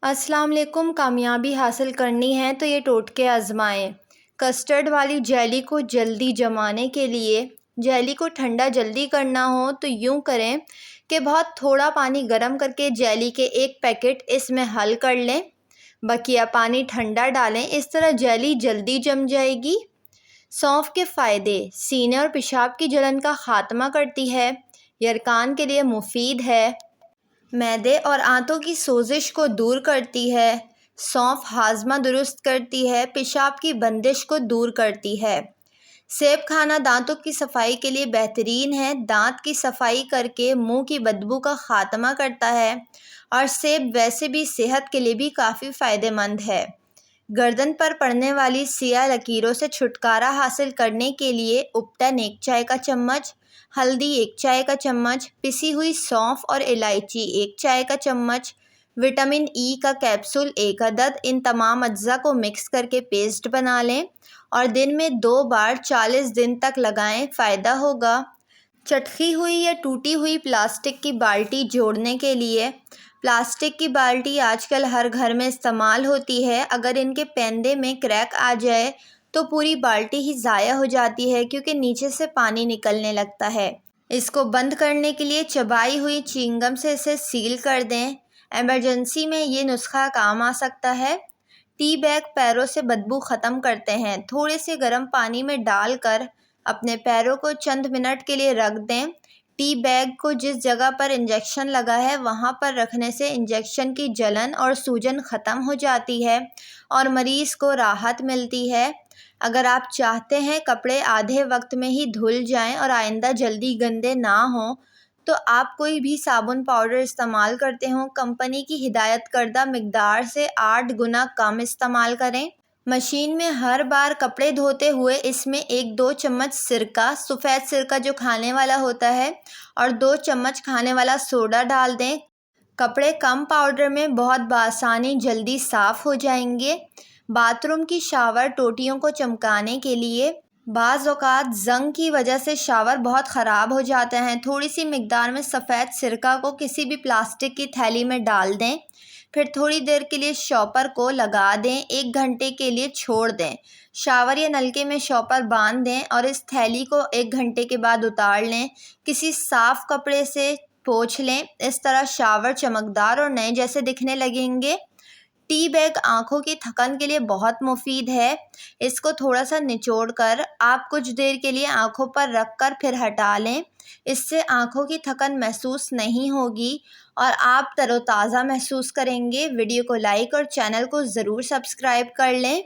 السلام علیکم۔ کامیابی حاصل کرنی ہے تو یہ ٹوٹکے آزمائیں۔ کسٹرڈ والی جیلی کو جلدی جمانے کے لیے جیلی کو ٹھنڈا جلدی کرنا ہو تو یوں کریں کہ بہت تھوڑا پانی گرم کر کے جیلی کے ایک پیکٹ اس میں حل کر لیں، بقیہ پانی ٹھنڈا ڈالیں، اس طرح جیلی جلدی جم جائے گی۔ سونف کے فائدے: سینے اور پیشاب کی جلن کا خاتمہ کرتی ہے، یرقان کے لیے مفید ہے، معدے اور آنتوں کی سوزش کو دور کرتی ہے، سونف ہاضمہ درست کرتی ہے، پیشاب کی بندش کو دور کرتی ہے۔ سیب کھانا دانتوں کی صفائی کے لیے بہترین ہے، دانت کی صفائی کر کے منہ کی بدبو کا خاتمہ کرتا ہے، اور سیب ویسے بھی صحت کے لیے بھی کافی فائدہ مند ہے۔ گردن پر پڑنے والی سیاہ لکیروں سے چھٹکارا حاصل کرنے کے لیے اپٹن 1 چائے کا چمچ، ہلدی 1 چائے کا چمچ، پسی ہوئی سونف اور الائچی 1 چائے کا چمچ، وٹامن ای کا کیپسول 1 عدد، ان تمام اجزاء کو مکس کر کے پیسٹ بنا لیں اور دن میں 2 بار 40 دن تک لگائیں، فائدہ ہوگا۔ چٹکی ہوئی یا ٹوٹی ہوئی پلاسٹک کی بالٹی جوڑنے کے لیے: پلاسٹک کی بالٹی آج کل ہر گھر میں استعمال ہوتی ہے، اگر ان کے پیندے میں کریک آ جائے تو پوری بالٹی ہی ضائع ہو جاتی ہے کیونکہ نیچے سے پانی نکلنے لگتا ہے۔ اس کو بند کرنے کے لیے چبائی ہوئی چیونگم سے اسے سیل کر دیں۔ ایمرجنسی میں یہ نسخہ کام آ سکتا ہے۔ ٹی بیگ پیروں سے بدبو ختم کرتے ہیں، تھوڑے سے گرم پانی میں ڈال کر اپنے پیروں کو چند منٹ کے لیے رکھ دیں۔ ٹی بیگ کو جس جگہ پر انجیکشن لگا ہے وہاں پر رکھنے سے انجیکشن کی جلن اور سوجن ختم ہو جاتی ہے اور مریض کو راحت ملتی ہے۔ اگر آپ چاہتے ہیں کپڑے آدھے وقت میں ہی دھل جائیں اور آئندہ جلدی گندے نہ ہوں تو آپ کوئی بھی صابن پاؤڈر استعمال کرتے ہوں، کمپنی کی ہدایت کردہ مقدار سے 8 گنا کم استعمال کریں۔ مشین میں ہر بار کپڑے دھوتے ہوئے اس میں 1-2 چمچ سرکہ، سفید سرکہ جو کھانے والا ہوتا ہے، اور 2 چمچ کھانے والا سوڈا ڈال دیں۔ کپڑے کم پاؤڈر میں بہت بآسانی جلدی صاف ہو جائیں گے۔ باتھ روم کی شاور ٹوٹیوں کو چمکانے کے لیے: بعض اوقات زنگ کی وجہ سے شاور بہت خراب ہو جاتے ہیں، تھوڑی سی مقدار میں سفید سرکہ کو کسی بھی پلاسٹک کی تھیلی میں ڈال دیں، پھر تھوڑی دیر کے لیے شاور کو لگا دیں، 1 گھنٹے کے لیے چھوڑ دیں، شاور یا نلکے میں شاور باندھ دیں اور اس تھیلی کو 1 گھنٹے کے بعد اتار لیں، کسی صاف کپڑے سے پوچھ لیں، اس طرح شاور چمکدار اور نئے جیسے دکھنے لگیں گے۔ ٹی بیگ آنکھوں کی تھکن کے لیے بہت مفید ہے، اس کو تھوڑا سا نچوڑ کر آپ کچھ دیر کے لیے آنکھوں پر رکھ کر پھر ہٹا لیں، اس سے آنکھوں کی تھکن محسوس نہیں ہوگی اور آپ تر و تازہ محسوس کریں گے۔ ویڈیو کو لائک اور چینل کو ضرور سبسکرائب کر لیں۔